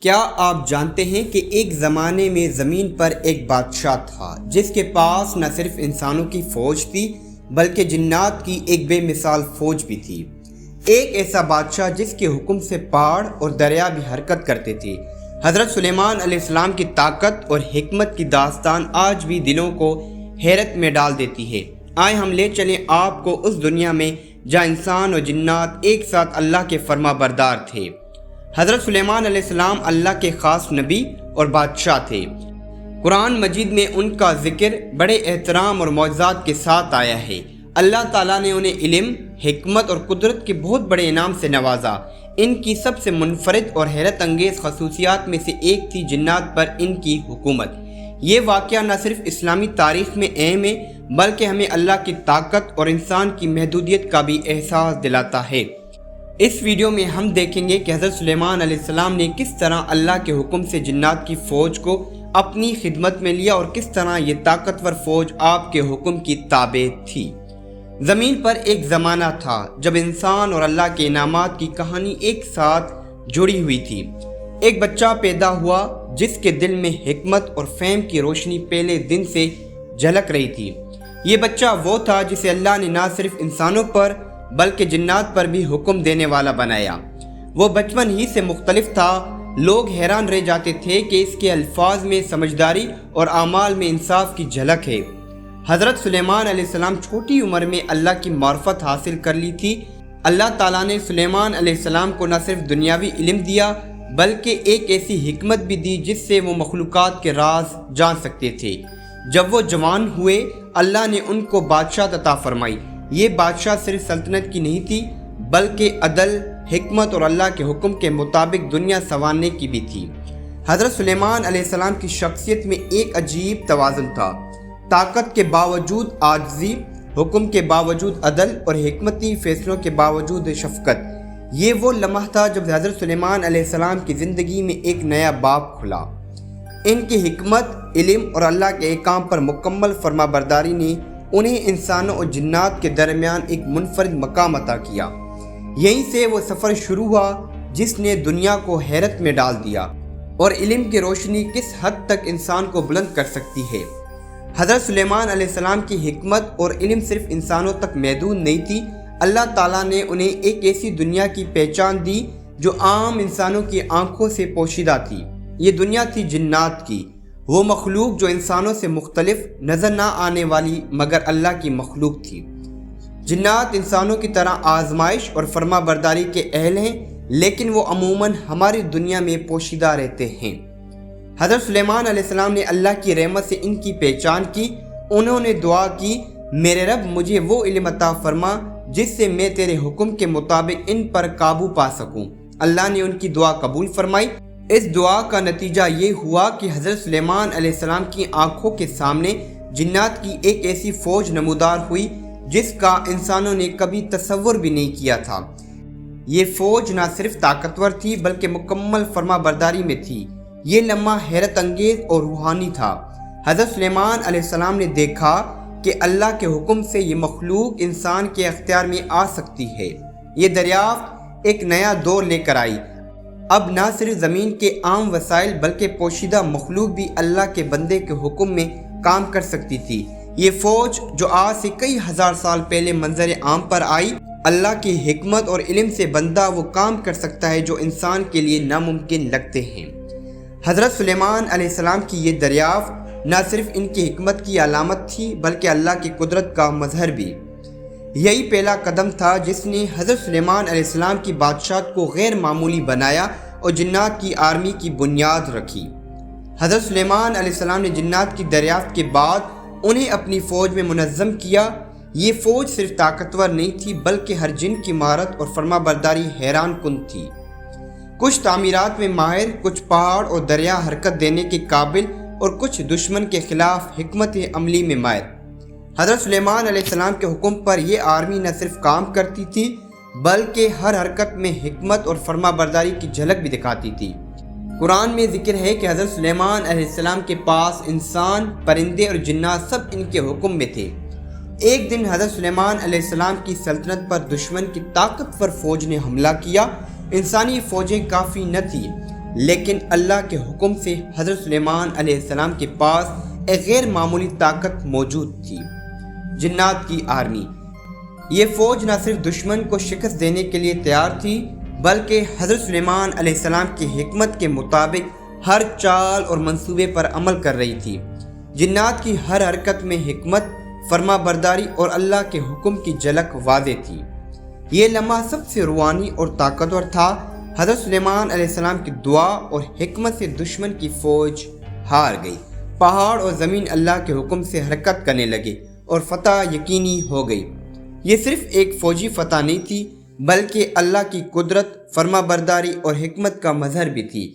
کیا آپ جانتے ہیں کہ ایک زمانے میں زمین پر ایک بادشاہ تھا جس کے پاس نہ صرف انسانوں کی فوج تھی بلکہ جنات کی ایک بے مثال فوج بھی تھی۔ ایک ایسا بادشاہ جس کے حکم سے پہاڑ اور دریا بھی حرکت کرتے تھے۔ حضرت سلیمان علیہ السلام کی طاقت اور حکمت کی داستان آج بھی دلوں کو حیرت میں ڈال دیتی ہے۔ آئے ہم لے چلیں آپ کو اس دنیا میں جہاں انسان اور جنات ایک ساتھ اللہ کے فرما بردار تھے۔ حضرت سلیمان علیہ السلام اللہ کے خاص نبی اور بادشاہ تھے۔ قرآن مجید میں ان کا ذکر بڑے احترام اور معجزات کے ساتھ آیا ہے۔ اللہ تعالیٰ نے انہیں علم، حکمت اور قدرت کے بہت بڑے انعام سے نوازا۔ ان کی سب سے منفرد اور حیرت انگیز خصوصیات میں سے ایک تھی جنات پر ان کی حکومت۔ یہ واقعہ نہ صرف اسلامی تاریخ میں اہم ہے بلکہ ہمیں اللہ کی طاقت اور انسان کی محدودیت کا بھی احساس دلاتا ہے۔ اس ویڈیو میں ہم دیکھیں گے کہ حضرت سلیمان علیہ السلام نے کس طرح اللہ کے حکم سے جنات کی فوج کو اپنی خدمت میں لیا اور کس طرح یہ طاقتور فوج آپ کے حکم کی تابع تھی۔ زمین پر ایک زمانہ تھا جب انسان اور اللہ کے انعامات کی کہانی ایک ساتھ جڑی ہوئی تھی۔ ایک بچہ پیدا ہوا جس کے دل میں حکمت اور فہم کی روشنی پہلے دن سے جھلک رہی تھی۔ یہ بچہ وہ تھا جسے اللہ نے نہ صرف انسانوں پر بلکہ جنات پر بھی حکم دینے والا بنایا۔ وہ بچپن ہی سے مختلف تھا۔ لوگ حیران رہ جاتے تھے کہ اس کے الفاظ میں سمجھداری اور اعمال میں انصاف کی جھلک ہے۔ حضرت سلیمان علیہ السلام چھوٹی عمر میں اللہ کی معرفت حاصل کر لی تھی۔ اللہ تعالیٰ نے سلیمان علیہ السلام کو نہ صرف دنیاوی علم دیا بلکہ ایک ایسی حکمت بھی دی جس سے وہ مخلوقات کے راز جان سکتے تھے۔ جب وہ جوان ہوئے اللہ نے ان کو بادشاہ عطا فرمائی۔ یہ بادشاہ صرف سلطنت کی نہیں تھی بلکہ عدل، حکمت اور اللہ کے حکم کے مطابق دنیا سنوارنے کی بھی تھی۔ حضرت سلیمان علیہ السلام کی شخصیت میں ایک عجیب توازن تھا۔ طاقت کے باوجود عاجزی، حکم کے باوجود عدل اور حکمتی فیصلوں کے باوجود شفقت۔ یہ وہ لمحہ تھا جب حضرت سلیمان علیہ السلام کی زندگی میں ایک نیا باب کھلا۔ ان کی حکمت، علم اور اللہ کے احکام پر مکمل فرما برداری نے انہیں انسانوں اور جنات کے درمیان ایک منفرد مقام عطا کیا۔ یہیں سے وہ سفر شروع ہوا جس نے دنیا کو حیرت میں ڈال دیا اور علم کی روشنی کس حد تک انسان کو بلند کر سکتی ہے۔ حضرت سلیمان علیہ السلام کی حکمت اور علم صرف انسانوں تک محدود نہیں تھی۔ اللہ تعالیٰ نے انہیں ایک ایسی دنیا کی پہچان دی جو عام انسانوں کی آنکھوں سے پوشیدہ تھی۔ یہ دنیا تھی جنات کی، وہ مخلوق جو انسانوں سے مختلف، نظر نہ آنے والی مگر اللہ کی مخلوق تھی۔ جنات انسانوں کی طرح آزمائش اور فرما برداری کے اہل ہیں لیکن وہ عموماً ہماری دنیا میں پوشیدہ رہتے ہیں۔ حضرت سلیمان علیہ السلام نے اللہ کی رحمت سے ان کی پہچان کی۔ انہوں نے دعا کی، میرے رب مجھے وہ علم عطا فرما جس سے میں تیرے حکم کے مطابق ان پر قابو پا سکوں۔ اللہ نے ان کی دعا قبول فرمائی۔ اس دعا کا نتیجہ یہ ہوا کہ حضرت سلیمان علیہ السلام کی آنکھوں کے سامنے جنات کی ایک ایسی فوج نمودار ہوئی جس کا انسانوں نے کبھی تصور بھی نہیں کیا تھا۔ یہ فوج نہ صرف طاقتور تھی بلکہ مکمل فرما برداری میں تھی۔ یہ لمحہ حیرت انگیز اور روحانی تھا۔ حضرت سلیمان علیہ السلام نے دیکھا کہ اللہ کے حکم سے یہ مخلوق انسان کے اختیار میں آ سکتی ہے۔ یہ دریافت ایک نیا دور لے کر آئی۔ اب نہ صرف زمین کے عام وسائل بلکہ پوشیدہ مخلوق بھی اللہ کے بندے کے حکم میں کام کر سکتی تھی۔ یہ فوج جو آج سے کئی ہزار سال پہلے منظر عام پر آئی، اللہ کی حکمت اور علم سے بندہ وہ کام کر سکتا ہے جو انسان کے لیے ناممکن لگتے ہیں۔ حضرت سلیمان علیہ السلام کی یہ دریافت نہ صرف ان کی حکمت کی علامت تھی بلکہ اللہ کی قدرت کا مظہر بھی۔ یہی پہلا قدم تھا جس نے حضرت سلیمان علیہ السلام کی بادشاہت کو غیر معمولی بنایا اور جنات کی آرمی کی بنیاد رکھی۔ حضرت سلیمان علیہ السلام نے جنات کی دریافت کے بعد انہیں اپنی فوج میں منظم کیا۔ یہ فوج صرف طاقتور نہیں تھی بلکہ ہر جن کی مہارت اور فرما برداری حیران کن تھی۔ کچھ تعمیرات میں ماہر، کچھ پہاڑ اور دریا حرکت دینے کے قابل اور کچھ دشمن کے خلاف حکمت عملی میں ماہر۔ حضرت سلیمان علیہ السلام کے حکم پر یہ آرمی نہ صرف کام کرتی تھی بلکہ ہر حرکت میں حکمت اور فرما برداری کی جھلک بھی دکھاتی تھی۔ قرآن میں ذکر ہے کہ حضرت سلیمان علیہ السلام کے پاس انسان، پرندے اور جنات سب ان کے حکم میں تھے۔ ایک دن حضرت سلیمان علیہ السلام کی سلطنت پر دشمن کی طاقتور فوج نے حملہ کیا۔ انسانی فوجیں کافی نہ تھیں لیکن اللہ کے حکم سے حضرت سلیمان علیہ السلام کے پاس ایک غیر معمولی طاقت موجود تھی، جنات کی آرمی۔ یہ فوج نہ صرف دشمن کو شکست دینے کے لیے تیار تھی، بلکہ حضرت سلیمان علیہ السلام کی حکمت کے مطابق ہر چال اور منصوبے پر عمل کر رہی تھی۔ جنات کی ہر حرکت میں حکمت، فرما برداری اور اللہ کے حکم کی جھلک واضح تھی۔ یہ لمحہ سب سے روحانی اور طاقتور تھا۔ حضرت سلیمان علیہ السلام کی دعا اور حکمت سے دشمن کی فوج ہار گئی۔ پہاڑ اور زمین اللہ کے حکم سے حرکت کرنے لگے اور فتح یقینی ہو گئی۔ یہ صرف ایک فوجی فتح نہیں تھی، بلکہ اللہ کی قدرت، فرما برداری اور حکمت کا مظہر بھی تھی۔